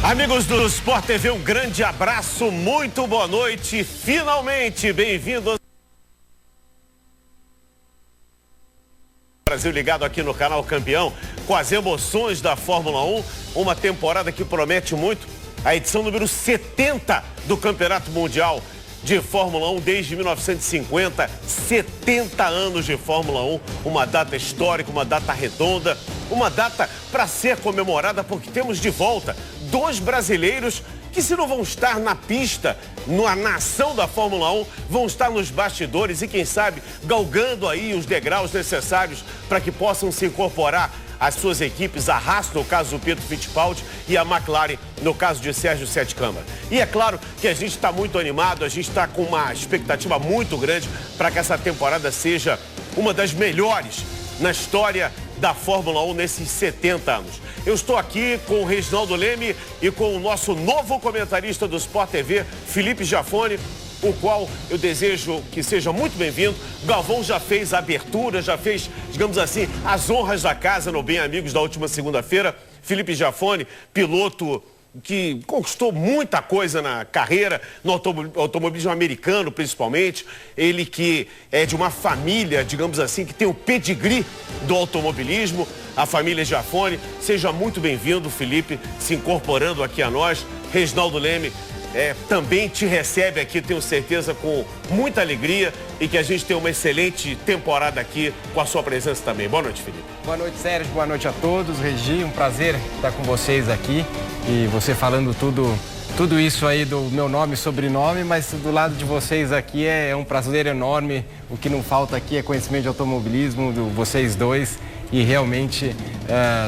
Amigos do Sport TV, um grande abraço, muito boa noite, finalmente bem-vindos. Brasil ligado aqui no canal Campeão, com as emoções da Fórmula 1, uma temporada que promete muito, a edição número 70 do Campeonato Mundial de Fórmula 1 desde 1950, 70 anos de Fórmula 1, uma data histórica, uma data redonda, uma data para ser comemorada porque temos de volta dois brasileiros que, se não vão estar na pista, na ação da Fórmula 1, vão estar nos bastidores e, quem sabe, galgando aí os degraus necessários para que possam se incorporar às suas equipes, a Haas, no caso do Pietro Fittipaldi, e a McLaren, no caso de Sérgio Sete Câmara. E é claro que a gente está muito animado, a gente está com uma expectativa muito grande para que essa temporada seja uma das melhores na história da Fórmula 1 nesses 70 anos. Eu estou aqui com o Reginaldo Leme e com o nosso novo comentarista do Sport TV, Felipe Jafone, o qual eu desejo que seja muito bem-vindo. Galvão já fez a abertura, já fez, digamos assim, as honras da casa no Bem Amigos da última segunda-feira. Felipe Jafone, piloto que conquistou muita coisa na carreira, no automobilismo americano principalmente. Ele que é de uma família, digamos assim, que tem o pedigree do automobilismo, a família Jafone. Seja muito bem-vindo, Felipe, se incorporando aqui a nós. Reginaldo Leme também te recebe aqui, tenho certeza, com muita alegria e que a gente tem uma excelente temporada aqui com a sua presença também. Boa noite, Felipe. Boa noite, Sérgio. Boa noite a todos. Regi, um prazer estar com vocês aqui e você falando tudo isso aí do meu nome e sobrenome, mas do lado de vocês aqui é um prazer enorme. O que não falta aqui é conhecimento de automobilismo, de vocês dois. E realmente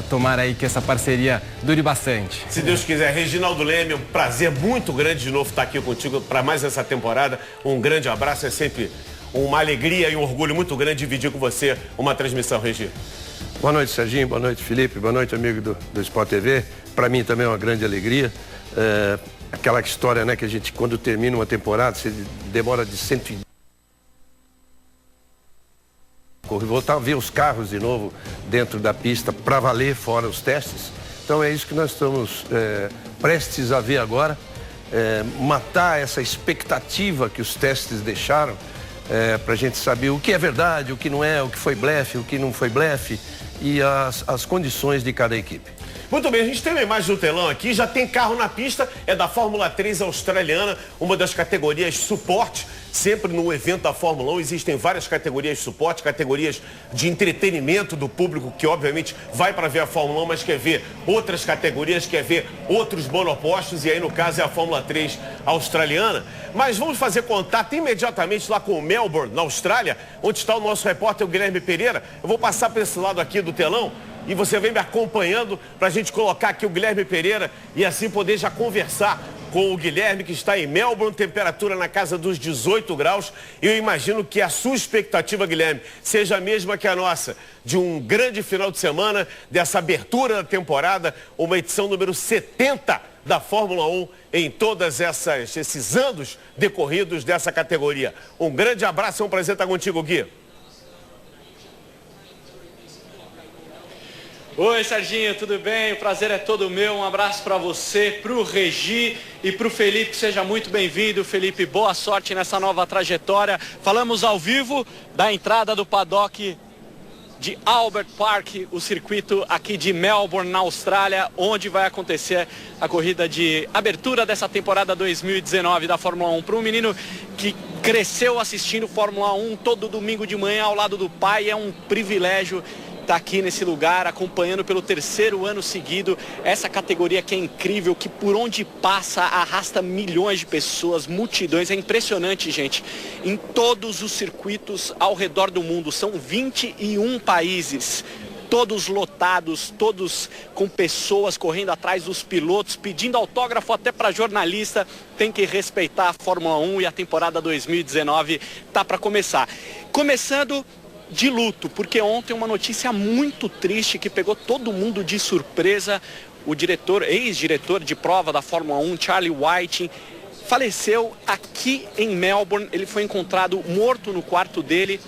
tomar aí que essa parceria dure bastante. Se Deus quiser. Reginaldo Leme, um prazer muito grande de novo estar aqui contigo para mais essa temporada. Um grande abraço, é sempre uma alegria e um orgulho muito grande dividir com você uma transmissão, Regi. Boa noite, Serginho, boa noite, Felipe, boa noite, amigo do Sport TV. Para mim também é uma grande alegria. Aquela história, né, que a gente, quando termina uma temporada, você demora de 110. Voltar a ver os carros de novo dentro da pista para valer, fora os testes. Então é isso que nós estamos prestes a ver agora. Matar essa expectativa que os testes deixaram para a gente saber o que é verdade, o que não é, o que foi blefe, o que não foi blefe e as condições de cada equipe. Muito bem, a gente tem uma imagem do telão aqui, já tem carro na pista, é da Fórmula 3 australiana, uma das categorias suporte. Sempre no evento da Fórmula 1 existem várias categorias de suporte, categorias de entretenimento do público que obviamente vai para ver a Fórmula 1, mas quer ver outras categorias, quer ver outros monopostos, e aí no caso é a Fórmula 3 australiana. Mas vamos fazer contato imediatamente lá com o Melbourne, na Austrália, onde está o nosso repórter, o Guilherme Pereira. Eu vou passar para esse lado aqui do telão e você vem me acompanhando para a gente colocar aqui o Guilherme Pereira e assim poder já conversar com o Guilherme, que está em Melbourne, temperatura na casa dos 18 graus. Eu imagino que a sua expectativa, Guilherme, seja a mesma que a nossa, de um grande final de semana, dessa abertura da temporada, uma edição número 70 da Fórmula 1 em todos esses anos decorridos dessa categoria. Um grande abraço, é um prazer estar contigo, Gui. Oi, Serginho, tudo bem? O prazer é todo meu. Um abraço para você, para o Regi e para o Felipe. Seja muito bem-vindo, Felipe. Boa sorte nessa nova trajetória. Falamos ao vivo da entrada do paddock de Albert Park, o circuito aqui de Melbourne, na Austrália, onde vai acontecer a corrida de abertura dessa temporada 2019 da Fórmula 1. Para um menino que cresceu assistindo Fórmula 1 todo domingo de manhã ao lado do pai, é um privilégio estar aqui nesse lugar, acompanhando pelo terceiro ano seguido essa categoria que é incrível, que por onde passa arrasta milhões de pessoas, multidões. É impressionante, gente. Em todos os circuitos ao redor do mundo, são 21 países, todos lotados, todos com pessoas correndo atrás dos pilotos, pedindo autógrafo até para jornalista. Tem que respeitar a Fórmula 1 e a temporada 2019 tá para começar. Começando de luto, porque ontem uma notícia muito triste que pegou todo mundo de surpresa. O ex-diretor de prova da Fórmula 1, Charlie Whiting, faleceu aqui em Melbourne. Ele foi encontrado morto no quarto dele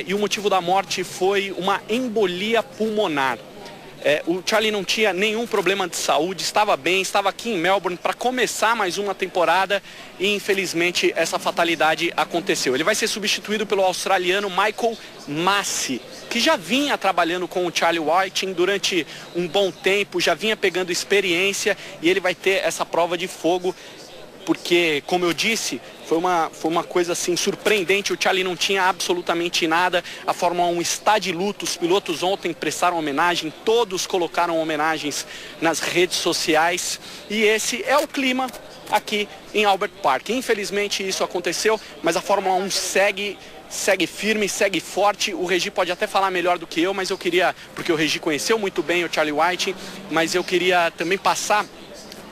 e o motivo da morte foi uma embolia pulmonar. O Charlie não tinha nenhum problema de saúde, estava bem, estava aqui em Melbourne para começar mais uma temporada e infelizmente essa fatalidade aconteceu. Ele vai ser substituído pelo australiano Michael Masi, que já vinha trabalhando com o Charlie Whiting durante um bom tempo, já vinha pegando experiência e ele vai ter essa prova de fogo. Porque, como eu disse, foi uma coisa assim surpreendente, o Charlie não tinha absolutamente nada, a Fórmula 1 está de luto, os pilotos ontem prestaram homenagem, todos colocaram homenagens nas redes sociais e esse é o clima aqui em Albert Park. Infelizmente isso aconteceu, mas a Fórmula 1 segue firme, segue forte. O Regi pode até falar melhor do que eu, mas eu queria, porque o Regi conheceu muito bem o Charlie Whiting, mas eu queria também passar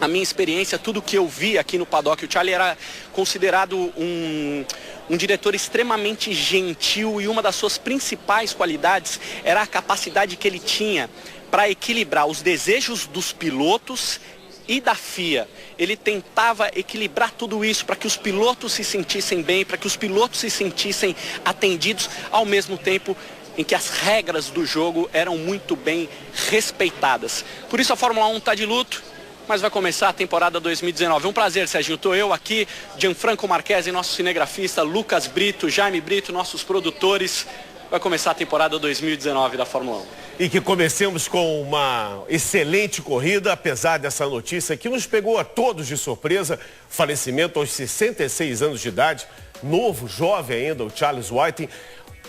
a minha experiência, tudo que eu vi aqui no paddock. O Charlie era considerado um diretor extremamente gentil e uma das suas principais qualidades era a capacidade que ele tinha para equilibrar os desejos dos pilotos e da FIA. Ele tentava equilibrar tudo isso para que os pilotos se sentissem bem, para que os pilotos se sentissem atendidos, ao mesmo tempo em que as regras do jogo eram muito bem respeitadas. Por isso a Fórmula 1 está de luto, mas vai começar a temporada 2019. Um prazer, Serginho. Estou eu aqui, Gianfranco Marchesi, nosso cinegrafista, Lucas Brito, Jaime Brito, nossos produtores. Vai começar a temporada 2019 da Fórmula 1. E que comecemos com uma excelente corrida, apesar dessa notícia que nos pegou a todos de surpresa. Falecimento aos 66 anos de idade, novo, jovem ainda, o Charles Whiting.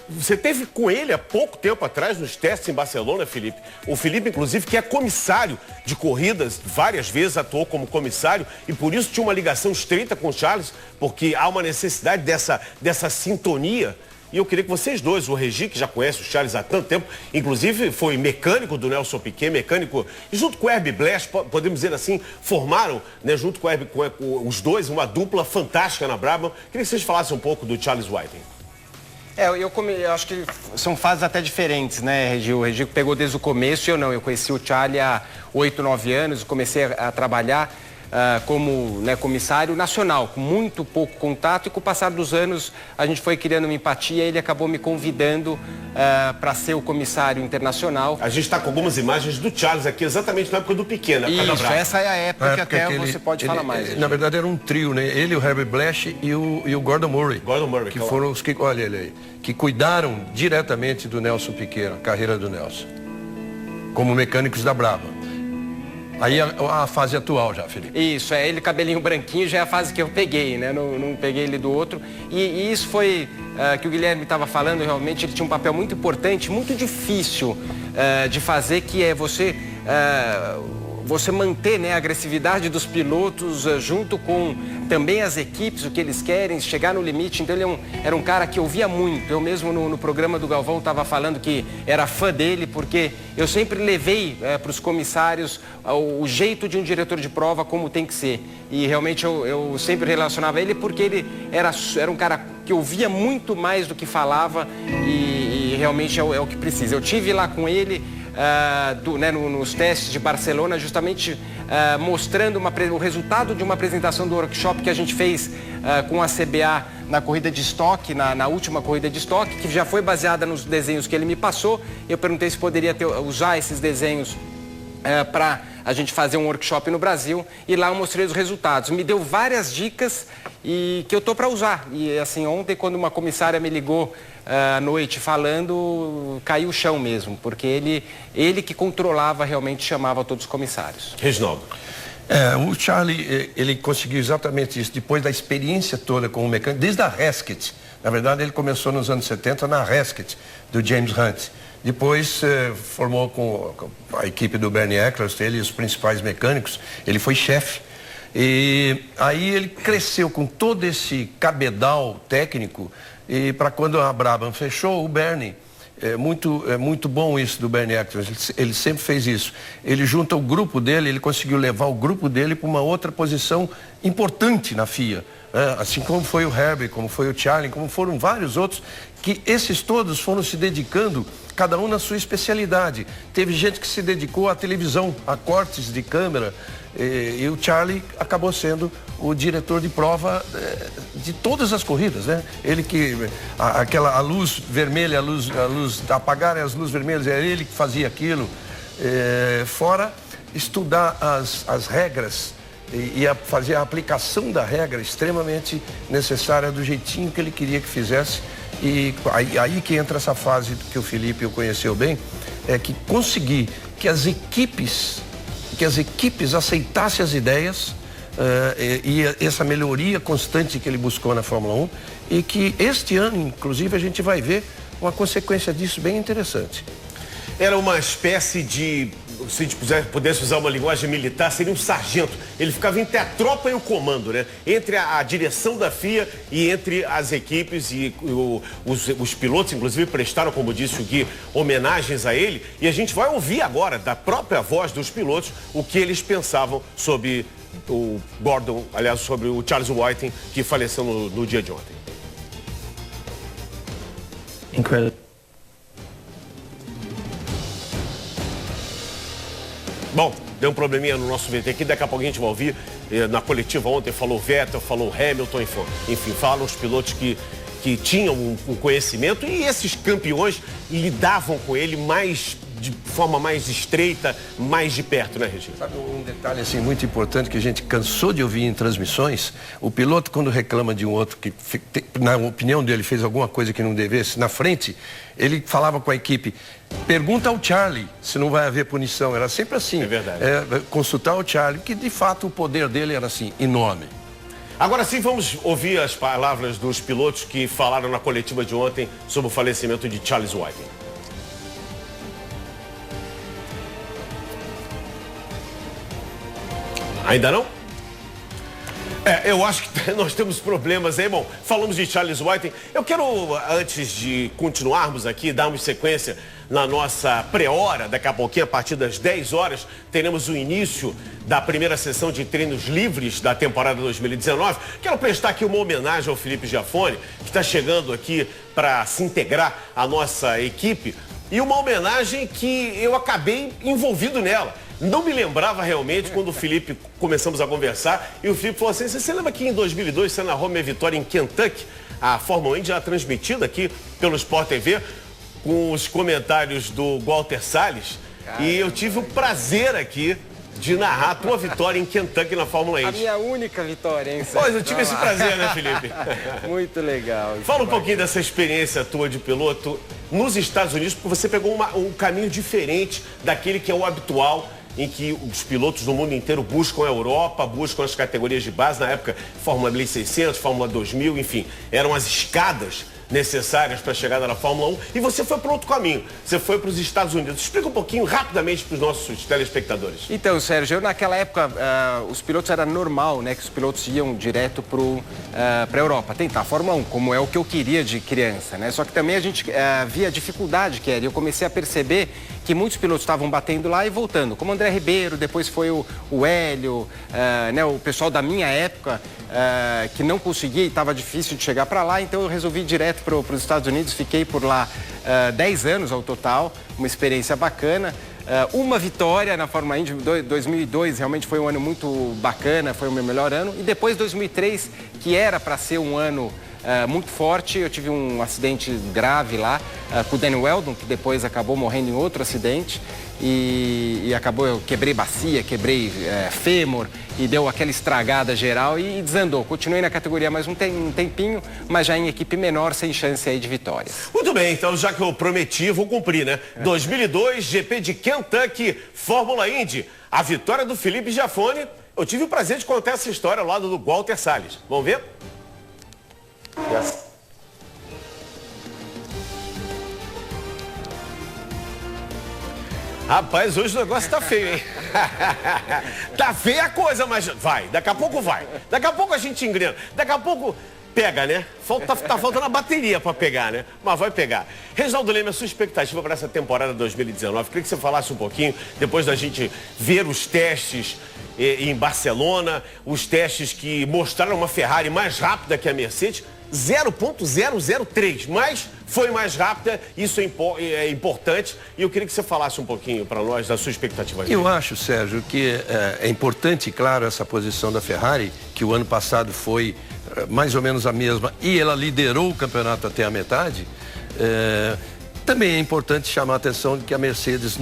Você teve com ele há pouco tempo atrás nos testes em Barcelona, Felipe. O Felipe, inclusive, que é comissário de corridas, várias vezes atuou como comissário e por isso tinha uma ligação estreita com o Charles, porque há uma necessidade dessa sintonia. E eu queria que vocês dois, o Regi, que já conhece o Charles há tanto tempo, inclusive foi mecânico do Nelson Piquet, mecânico, e junto com o Herbie Blash, podemos dizer assim, formaram, né, junto com os dois, uma dupla fantástica na Brabham. Queria que vocês falassem um pouco do Charles Whiting. Eu acho que são fases até diferentes, né, Regi? O Regi pegou desde o começo, eu conheci o Charlie há 8, 9 anos, comecei a trabalhar como comissário nacional, com muito pouco contato, e com o passar dos anos a gente foi criando uma empatia e ele acabou me convidando para ser o comissário internacional. A gente está com algumas imagens do Charles aqui, exatamente na época do Piquet, né? Isso, essa é a época que até você pode falar mais. Na verdade era um trio, né? Ele, o Herbie Blash e o Gordon Murray. Que foram os que, olha ele aí, que cuidaram diretamente do Nelson Piquet, a carreira do Nelson, como mecânicos da Brabham. Aí a fase atual já, Felipe. Isso, ele cabelinho branquinho já é a fase que eu peguei, né? Não peguei ele do outro. E isso foi que o Guilherme estava falando, realmente ele tinha um papel muito importante, muito difícil de fazer, que é você manter, né, a agressividade dos pilotos junto com também as equipes, o que eles querem, chegar no limite. Então ele era um cara que ouvia muito. Eu mesmo no programa do Galvão estava falando que era fã dele, porque eu sempre levei para os comissários o jeito de um diretor de prova como tem que ser. E realmente eu sempre relacionava ele porque ele era um cara que ouvia muito mais do que falava e realmente é o que precisa. Eu tive lá com ele nos testes de Barcelona, justamente mostrando o resultado de uma apresentação do workshop que a gente fez com a CBA na corrida de estoque, na última corrida de estoque, que já foi baseada nos desenhos que ele me passou. Eu perguntei se poderia usar esses desenhos para a gente fazer um workshop no Brasil, e lá eu mostrei os resultados. Me deu várias dicas e que eu tô para usar. E assim, ontem quando uma comissária me ligou à noite falando, caiu o chão mesmo, porque ele que controlava, realmente chamava todos os comissários. Reginaldo. O Charlie, ele conseguiu exatamente isso, depois da experiência toda como mecânico, desde a Hesketh. Na verdade, ele começou nos anos 70 na Hesketh, do James Hunt. Depois formou com a equipe do Bernie Eccleston, ele e os principais mecânicos, ele foi chefe. E aí ele cresceu com todo esse cabedal técnico, e para quando a Brabham fechou, o Bernie, é muito bom isso do Bernie Eccleston, ele sempre fez isso. Ele junta o grupo dele, ele conseguiu levar o grupo dele para uma outra posição importante na FIA. Assim como foi o Herbie, como foi o Charlie, como foram vários outros, que esses todos foram se dedicando, cada um na sua especialidade. Teve gente que se dedicou à televisão, a cortes de câmera, e o Charlie acabou sendo o diretor de prova de todas as corridas, né? Ele que, a luz vermelha, apagarem as luzes vermelhas, era ele que fazia aquilo. fora estudar as regras e fazer a aplicação da regra extremamente necessária do jeitinho que ele queria que fizesse. E aí que entra essa fase que o Felipe o conheceu bem, é que conseguir que as equipes aceitassem as ideias e essa melhoria constante que ele buscou na Fórmula 1 e que este ano, inclusive, a gente vai ver uma consequência disso bem interessante. Era uma espécie de, se a gente pudesse usar uma linguagem militar, seria um sargento. Ele ficava entre a tropa e o comando, né? Entre a direção da FIA e entre as equipes e os pilotos, inclusive, prestaram, como disse o Gui, homenagens a ele. E a gente vai ouvir agora, da própria voz dos pilotos, o que eles pensavam sobre o Gordon, aliás, sobre o Charles Whiting, que faleceu no dia de ontem. Incredible. Bom, deu um probleminha no nosso VT aqui, daqui a pouco a gente vai ouvir. Na coletiva ontem falou Vettel, falou Hamilton, enfim, falam os pilotos que tinham um conhecimento e esses campeões lidavam com ele de forma mais estreita, mais de perto, né, Regina? Sabe um detalhe assim muito importante que a gente cansou de ouvir em transmissões? O piloto, quando reclama de um outro que, na opinião dele, fez alguma coisa que não devesse, na frente, ele falava com a equipe, pergunta ao Charlie se não vai haver punição. Era sempre assim. É verdade. Consultar o Charlie, que de fato o poder dele era assim, enorme. Agora sim, vamos ouvir as palavras dos pilotos que falaram na coletiva de ontem sobre o falecimento de Charles Whiting. Ainda não? Eu acho que nós temos problemas aí. Bom, falamos de Charles Whiting. Eu quero, antes de continuarmos aqui, darmos sequência na nossa pré-hora. Daqui a pouquinho, a partir das 10 horas, teremos o início da primeira sessão de treinos livres da temporada 2019. Quero prestar aqui uma homenagem ao Felipe Giafone, que está chegando aqui para se integrar à nossa equipe. E uma homenagem que eu acabei envolvido nela. Não me lembrava realmente quando o Felipe começamos a conversar e o Felipe falou assim, você lembra que em 2002 você narrou minha vitória em Kentucky, a Fórmula 1 já transmitida aqui pelo Sport TV, com os comentários do Walter Salles, e eu tive o prazer aqui de narrar a tua vitória em Kentucky na Fórmula 1. A minha única vitória, hein, Sérgio? Pois, eu tive esse prazer, né, Felipe? Muito legal. Fala um pouquinho dessa experiência tua de piloto nos Estados Unidos, porque você pegou um caminho diferente daquele que é o habitual, em que os pilotos do mundo inteiro buscam a Europa, buscam as categorias de base, na época Fórmula 1600, Fórmula 2000, enfim, eram as escadas necessárias para a chegada na Fórmula 1 e você foi para outro caminho, você foi para os Estados Unidos. Explica um pouquinho rapidamente para os nossos telespectadores. Então, Sérgio, naquela época os pilotos era normal, né, que os pilotos iam direto para a Europa, tentar a Fórmula 1, como é o que eu queria de criança, né? Só que também a gente via a dificuldade que era, e eu comecei a perceber que muitos pilotos estavam batendo lá e voltando, como André Ribeiro, depois foi o Hélio, né, o pessoal da minha época, que não conseguia e estava difícil de chegar para lá, então eu resolvi ir direto para os Estados Unidos, fiquei por lá 10 anos ao total, uma experiência bacana. Uma vitória na Fórmula Indy, 2002 realmente foi um ano muito bacana, foi o meu melhor ano, e depois 2003, que era para ser um ano muito forte, eu tive um acidente grave lá com o Danny Weldon, que depois acabou morrendo em outro acidente e acabou, eu quebrei bacia, quebrei fêmur e deu aquela estragada geral e desandou. Continuei na categoria mais um tempinho, mas já em equipe menor, sem chance aí de vitória. Muito bem, então já que eu prometi, vou cumprir, né? 2002, GP de Kentucky, Fórmula Indy, a vitória do Felipe Giafone. Eu tive o prazer de contar essa história ao lado do Walter Salles. Vamos ver? Yes. Rapaz, hoje o negócio tá feio, hein? Tá feia a coisa, mas vai, daqui a pouco vai. Daqui a pouco a gente engrena. Daqui a pouco pega, né? Tá faltando a bateria para pegar, né? Mas vai pegar. Reginaldo Leme, a sua expectativa para essa temporada 2019? Queria que você falasse um pouquinho, depois da gente ver os testes em Barcelona, os testes que mostraram uma Ferrari mais rápida que a Mercedes, 0.003, mas foi mais rápida, isso é importante, e eu queria que você falasse um pouquinho para nós da sua expectativa. Eu acho, Sérgio, que é importante, claro, essa posição da Ferrari, que o ano passado foi mais ou menos a mesma, e ela liderou o campeonato até a metade, Também é importante chamar a atenção de que a Mercedes,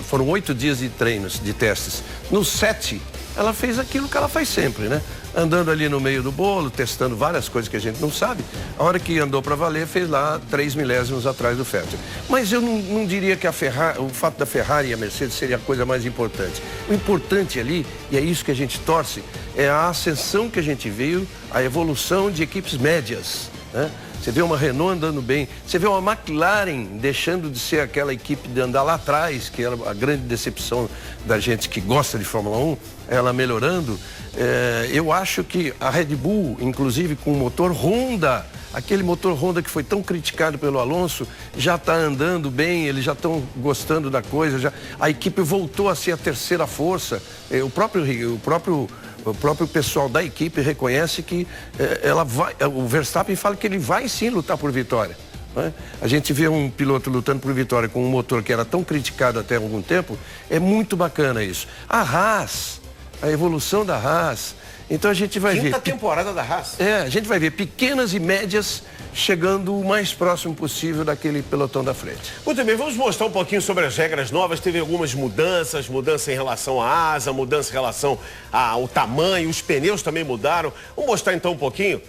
foram 8 dias de treinos, de testes. Nos 7, ela fez aquilo que ela faz sempre, né? Andando ali no meio do bolo, testando várias coisas que a gente não sabe. A hora que andou para valer, fez lá 3 milésimos atrás do Vettel. Mas eu não diria que o fato da Ferrari e a Mercedes seria a coisa mais importante. O importante ali, e é isso que a gente torce, é a ascensão que a gente viu, a evolução de equipes médias, né? Você vê uma Renault andando bem, você vê uma McLaren deixando de ser aquela equipe de andar lá atrás, que era a grande decepção da gente que gosta de Fórmula 1, ela melhorando. Eu acho que a Red Bull, inclusive com o motor Honda, aquele motor Honda que foi tão criticado pelo Alonso, já está andando bem, eles já estão gostando da coisa, a equipe voltou a ser a terceira força. O próprio pessoal da equipe reconhece que o Verstappen fala que ele vai sim lutar por vitória, né? A gente vê um piloto lutando por vitória com um motor que era tão criticado até algum tempo, é muito bacana isso. A Haas, a evolução da Haas, então a gente vai ver... Quinta temporada da Haas. A gente vai ver pequenas e médias chegando o mais próximo possível daquele pelotão da frente. Muito bem, vamos mostrar um pouquinho sobre as regras novas. Teve algumas mudanças, mudança em relação à asa, mudança em relação ao tamanho, os pneus também mudaram. Vamos mostrar então um pouquinho.